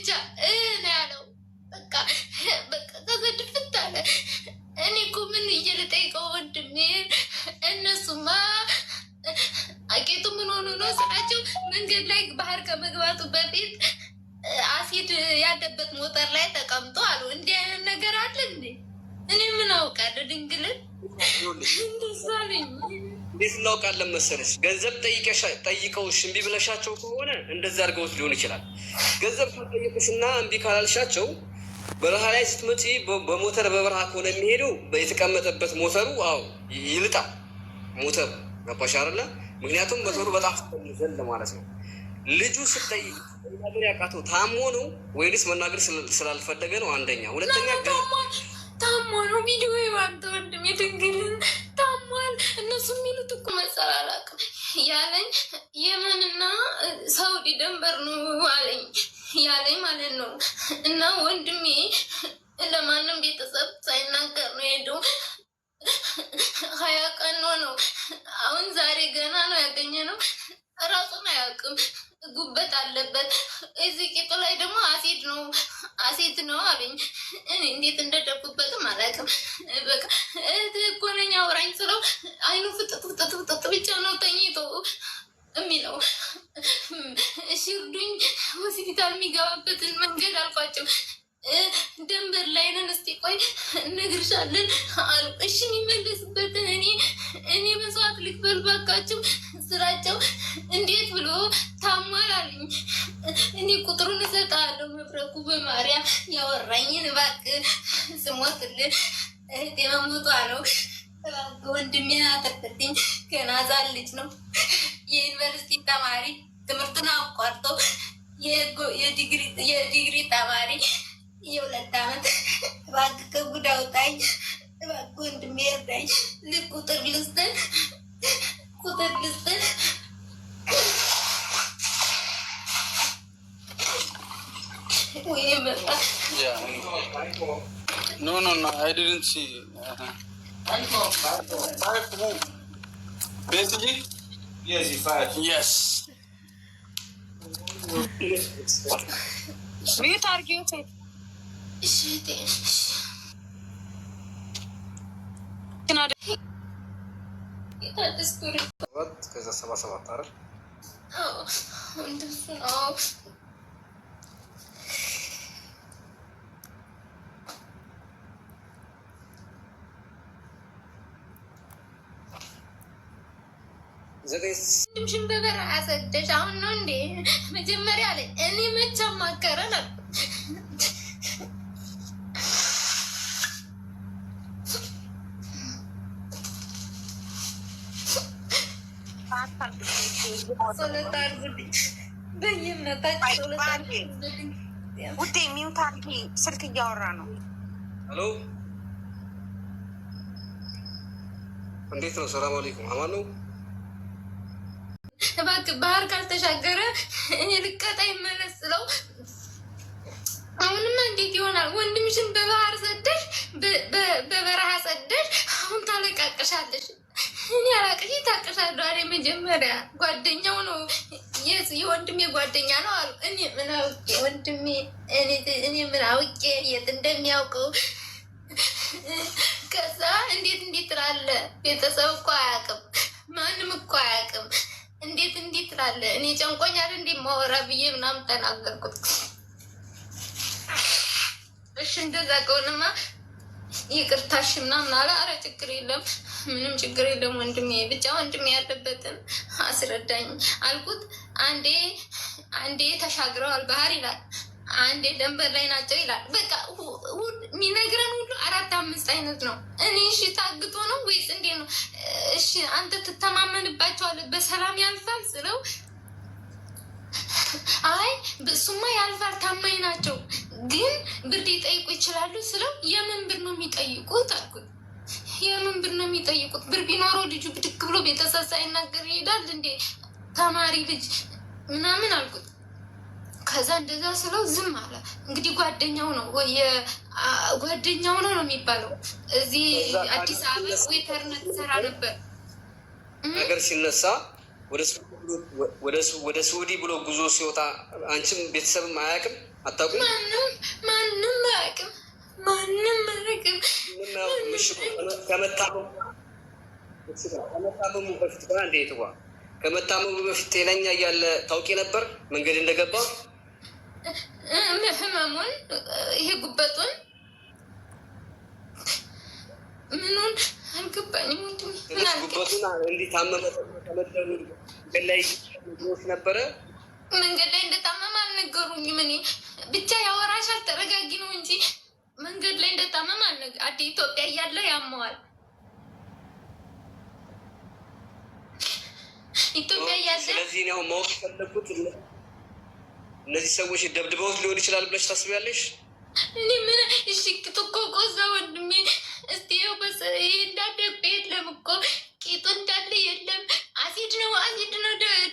ብቻ ነው ያለው። በቃ ተዘድፍት አለ። እኔ እኮ ምን እየልጠይቀው ወንድሜ፣ እነሱማ አቄቱ ምን ሆኑ ነው ስላቸው፣ መንገድ ላይ ባህር ከመግባቱ በፊት አሲድ ያለበት ሞተር ላይ ተቀምጦ አሉ። እንዲህ አይነት ነገር አለ እንዴ? እኔ ምን አውቃለሁ? ድንግልን እንደዛ ነኝ። እንዴት እናውቃለን መሰለሽ? ገንዘብ ጠይቀውሽ እምቢ ብለሻቸው ከሆነ እንደዛ አድርገውት ሊሆን ይችላል። ገንዘብ ካልጠየቁሽና እምቢ ካላልሻቸው በረሃ ላይ ስትመጪ በሞተር በበረሃ ከሆነ የሚሄደው የተቀመጠበት ሞተሩ ይልጣል። ሞተሩ ገባሽ አይደለ? ምክንያቱም ሞተሩ በጣም ዘል ማለት ነው። ልጁ ስጠይቅ መናገር ያቃተው ታሞ ነው ወይንስ መናገር ስላልፈለገ ነው? አንደኛ። ሁለተኛ ታሞ ነው። ቪዲዮ ዋንተ ወንድሜ ድንግልን ታሟል። እነሱ የሚሉት እኮ መጸላላቅ ያለኝ የመንና ሳውዲ ደንበር ነው አለኝ ያለኝ ማለት ነው። እና ወንድሜ ለማንም ቤተሰብ ሳይናገር ነው ሄደው 20 ቀን ነው። አሁን ዛሬ ገና ነው ያገኘ ነው። ራሱን አያውቅም። ጉበት አለበት። እዚህ ቂጡ ላይ ደግሞ አሲድ ነው አለኝ። እኔ እንዴት እንደደጉበትም አላውቅም። በቃ እኮ ነኝ አውራኝ ስለው አይኑ ፍጥጥ ብቻ ነው ተኝቶ የሚለው። እሺ እርዱኝ፣ ሆስፒታል የሚገባበትን መንገድ አልኳቸው። ደንበር ላይ ነን፣ እስቲ ቆይ እነግርሻለን አሉ። እሺ የሚመለስበትን እኔ መስዋዕት ልክፈል ባካቸው ስራቸው እንዴት ብሎ ታሟል አለኝ። እኔ ቁጥሩን እሰጥሃለሁ መብረቁ በማርያም ያወራኝን እባክህ ስሞትልን እህቴ መሞቷ ነው። ወንድሜ አተፈትኝ ገና ሕፃን ልጅ ነው። የዩኒቨርሲቲ ተማሪ ትምህርቱን አቋርጦ የዲግሪ ተማሪ 2 ዓመት። እባክህ ከጉድ አውጣኝ፣ እባክህ ወንድሜ እርዳኝ። ቁጥር ልስጥህ No, I didn't see. Basically? Yes, he fired. Yes. Mute argue. Shit. ከዛ 77 አይደል? እንደሱ ነው። ሽን በበረሃ ሰደሽ አሁን ነው እንዴ? መጀመሪያ ላይ እኔ መቼ አማከረ ነበር። ውዴ ሚውት አድርጊ፣ ስልክ እያወራ ነው። ሄሎ፣ እንዴት ነው? ሰላም አለይኩም። አማን ነው። እባክህ ባህር ካልተሻገረ እኔ ልቀጣ ይመለስ ስለው፣ አሁንማ እንዴት ይሆናል? ወንድምሽን በባህር ሰደሽ በበረሃ ሰደሽ አሁን ታለቃቅሻለሽ። እኔ አላቅሽ ታቅሻለሁ አለ። መጀመሪያ ጓደኛው ነው የወንድሜ ጓደኛ ነው አሉ። እኔ ምን አውቄ ወንድሜ፣ እኔ ምን አውቄ የት እንደሚያውቀው። ከዛ እንዴት ትላለ? ቤተሰብ እኮ አያውቅም፣ ማንም እኮ አያውቅም። እንዴት ትላለ? እኔ ጨንቆኛል እንዴ ማወራ ብዬ ምናምን ተናገርኩት። እሺ እንደዛ ከሆነማ ይቅርታሽ ምናምን አለ። አረ ችግር የለም ምንም ችግር የለም ወንድሜ፣ ብቻ ወንድሜ ያለበትን አስረዳኝ አልኩት። አንዴ ተሻግረዋል ባህር ይላል፣ አንዴ ደንበር ላይ ናቸው ይላል። በቃ የሚነግረን ሁሉ 4-5 አይነት ነው። እኔ እሺ ታግቶ ነው ወይስ እንዴ ነው? እሺ አንተ ትተማመንባቸዋለህ በሰላም ያልፋል ስለው፣ አይ እሱማ ያልፋል ታማኝ ናቸው፣ ግን ብር ሊጠይቁ ይችላሉ ስለው፣ የምን ብር ነው የሚጠይቁት አልኩት። የምን ብር ነው የሚጠይቁት? ብር ቢኖረው ልጁ ብድግ ብሎ ቤተሰብ ሳይናገር ይሄዳል እንዴ? ተማሪ ልጅ ምናምን አልኩት። ከዛ እንደዛ ስለው ዝም አለ። እንግዲህ ጓደኛው ነው ነው የሚባለው። እዚህ አዲስ አበባ ዌተርነት ሰራ ነበር። ነገር ሲነሳ ወደ ስዑዲ ብሎ ጉዞ ሲወጣ አንቺም ቤተሰብም አያውቅም አታውቁም? ማንም አያውቅም። ማንም አያውቅም። ከመታመሙ በፊት እንዴት ዋ ከመታመሙ በፊት ጤነኛ እያለ ታውቂ ነበር መንገድ እንደገባ ህመሙን ይሄ ጉበቱን ምኑን አልገባኝም። ጉበቱን እንዲታመመ ከመደሩ ላይ ነበረ መንገድ ላይ እንደታመመ አልነገሩኝም። እኔ ብቻ ያወራሻል ተረጋጊ ነው እንጂ መንገድ ላይ እንደታመመ አዲ ኢትዮጵያ እያለ ያመዋል። ኢትዮጵያ እያለ ስለዚህ ነው ማወቅ ፈለኩት። እነዚህ ሰዎች ደብድበውት ሊሆን ይችላል ብለሽ ታስቢያለሽ? እኔ ምን እሺ ቆዛ ወንድሜ እስቲ ይኸው ይሄ እንዳለ የለም እኮ ቂጡ እንዳለ የለም። አሲድ ነው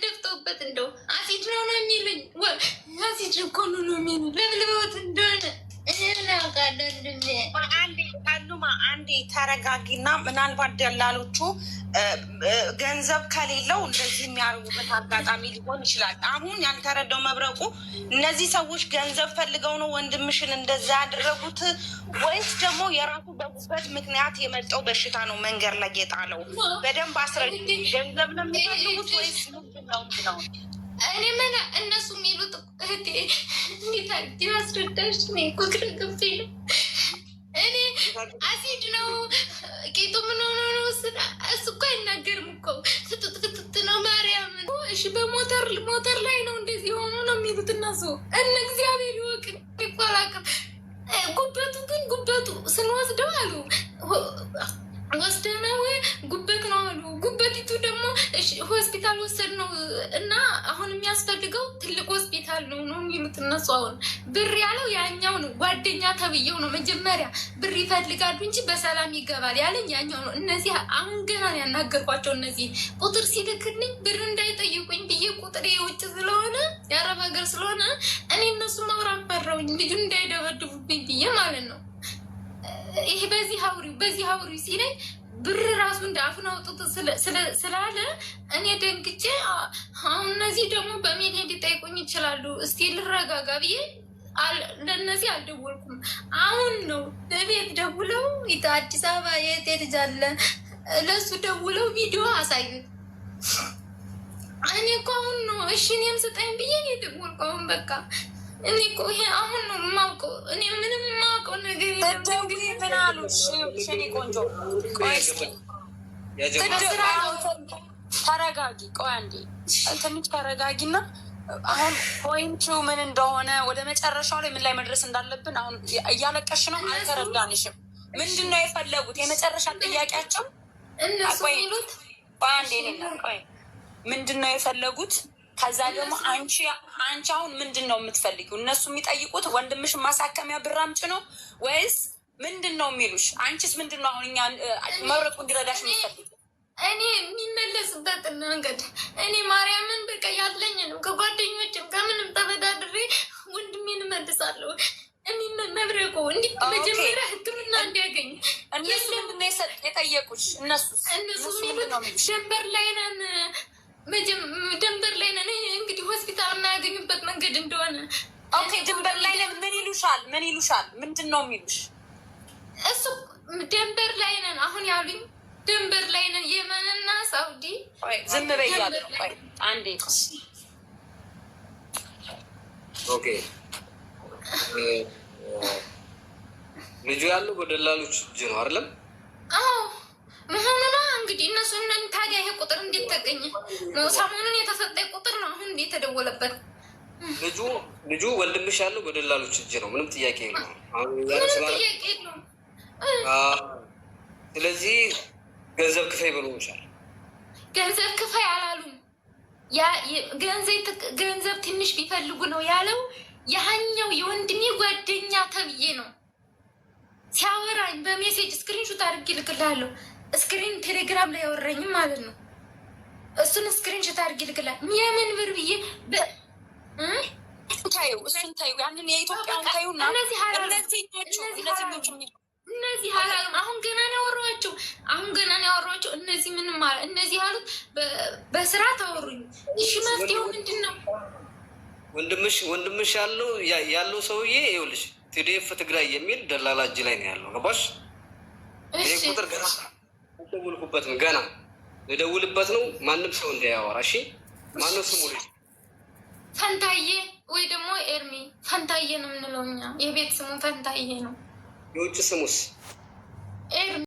ደፍተውበት እንደው አሲድ ነው የሚሉኝ። አሲድ እኮ ነው የሚሉኝ ለብልበውት እንደሆነ አንዴ ተረጋጊና፣ ምናልባት ደላሎቹ ገንዘብ ከሌለው እንደዚህ የሚያደርጉበት አጋጣሚ ሊሆን ይችላል። አሁን ያልተረዳው መብረቁ እነዚህ ሰዎች ገንዘብ ፈልገው ነው ወንድምሽን እንደዛ ያደረጉት ወይስ ደግሞ የራሱ በጉበት ምክንያት የመጣው በሽታ ነው መንገድ ላይ የጣለው? በደንብ አስረድ። ገንዘብ ነው የሚፈልጉት ወይስ ነው? እኔ ምን እነሱ የሚሉት እህቴ እንዴት አድርጌ አስረዳሽ? እኮ ግራ ገብቶኝ ነው። እኔ አሲድ ነው ቄጡ ምን ሆኖ ነው እሱ እኮ አይናገርም እኮ ክትት ነው ማርያምን። እሺ በሞተር ላይ ነው እንደዚህ ሆኖ ነው የሚሉት እነሱ። እነ እግዚአብሔር ይወቅ ይቆላቅም። ጉበቱ ስንወስደው አሉ ወስደነው ጉበት ነው አሉ። ጉበቲቱ ደግሞ ሆስፒታል ወሰድ ነው እና አሁን የሚያስፈልገው ትልቅ ሆስፒታል ነው የሚሉት እነሱ። አሁን ብር ያለው ያኛው ነው፣ ጓደኛ ተብዬው ነው። መጀመሪያ ብር ይፈልጋሉ እንጂ በሰላም ይገባል ያለኝ ያኛው ነው። እነዚህ አሁን ገና ያናገርኳቸው እነዚህ ቁጥር ሲልክልኝ ብር እንዳይጠይቁኝ ብዬ ቁጥር የውጭ ስለሆነ የአረብ ሀገር ስለሆነ እኔ እነሱ ማውራት ፈራሁኝ፣ ልጁን እንዳይደበድቡብኝ ብዬ ማለት ነው። ይሄ በዚህ አውሪው ሲለኝ ብር ራሱ እንደ አፉን አውጥቶ ስላለ እኔ ደንግጬ፣ አሁን እነዚህ ደግሞ በሚሊዮን ሊጠይቁኝ ይችላሉ። እስቲ ልረጋጋ ብዬ ለእነዚህ አልደወልኩም። አሁን ነው ለቤት ደውለው አዲስ አበባ የት ልጅ አለ ለእሱ ደውለው ቪዲዮ አሳዩት። እኔ እኮ አሁን ነው እሺ እኔም ስጠኝ ብዬ የደወልኩ። አሁን በቃ እኔ እኮ ይሄ አሁን ነው የማውቀው። እኔ ምንም የማውቀው ነገር ምን አሉ? ሽኔ ቆንጆ ተረጋጊ። ቆይ አንዴ ትንሽ ተረጋጊና አሁን ፖይንቱ ምን እንደሆነ ወደ መጨረሻው ላይ ምን ላይ መድረስ እንዳለብን አሁን እያለቀሽ ነው። አልተረዳንሽም። ምንድን ነው የፈለጉት? የመጨረሻ ጥያቄያቸው እነሱ ሚሉት አንዴ ቆይ ምንድን ነው የፈለጉት? ከዛ ደግሞ አንቺ አሁን ምንድን ነው የምትፈልጊው? እነሱ የሚጠይቁት ወንድምሽን ማሳከሚያ ብር አምጪ ነው ወይስ ምንድን ነው የሚሉሽ? አንቺስ ምንድን ነው አሁን እኛ መብረቁ እንዲረዳሽ የሚፈልጊው? እኔ የሚመለስበትን መንገድ እኔ ማርያምን በቃ ያለኝንም ከጓደኞችም ከምንም ተበዳድሬ ወንድሜን እመልሳለሁ። እኔ መብረቁ እንዲህ መጀመሪያ ሕክምና እንዲያገኝ እነሱ ምንድን ነው የጠየቁሽ? እነሱ የሚሉት ደንበር ላይ ነን ድንበር ላይ ነን። እንግዲህ ሆስፒታል የማያገኙበት መንገድ እንደሆነ ኦኬ። ድንበር ላይ ነን ምን ይሉሻል? ምንድን ነው የሚሉሽ? እሱ ድንበር ላይ ነን አሁን ያሉኝ ድንበር ላይ ነን፣ የመንና ሳውዲ። ዝም በያለሁ። ቆይ አንዴ ኦኬ። ልጁ ያለው በደላሎች እጅ ነው አይደለም? አዎ መሆኑና እንግዲህ እነሱ ታዲያ ይሄ ቁጥር እንዴት ተገኘ? ሰሞኑን የተሰጠ ቁጥር ነው አሁን እንዴት ተደወለበት? ልጁ ወንድምሽ ያለው በደላሎች እጅ ነው። ምንም ጥያቄ የለውም። ምንም ጥያቄ የለውም። ስለዚህ ገንዘብ ክፈይ ብሎሻል። ገንዘብ ክፈይ አላሉም። ገንዘብ ትንሽ ቢፈልጉ ነው ያለው። ያኛው የወንድሜ ጓደኛ ተብዬ ነው ሲያወራኝ በሜሴጅ ስክሪንሾት አድርጌ ልክላለሁ። ስክሪን ቴሌግራም ላይ ያወራኝም ማለት ነው። እሱን ስክሪንሾት አድርጌ ልክላለሁ። የምን ብር ብዬ እሱን ታዩ፣ ያንን የኢትዮጵያን ታዩና እነዚህ አላሉም። አሁን ገና ነው ያወሯቸው። እነዚህ ምንም እነዚህ አሉት በስራ ታወሩኝ። እሺ መፍትሄው ምንድን ነው? ወንድምሽ ያለው ሰውዬ ይኸውልሽ ቲዲኤፍ ትግራይ የሚል ደላላ እጅ ላይ ነው ያለው። ገባሽ? ይሄ ቁጥር ገና ደውልኩበት ነው ገና ልደውልበት ነው። ማንም ሰው እንዳያወራ እሺ። ማነው ስሙ? ፈንታዬ ወይ ደግሞ ኤርሚ ፈንታዬ ነው የምንለው እኛ። የቤት ስሙ ፈንታዬ ነው። የውጭ ስሙስ? ኤርሚ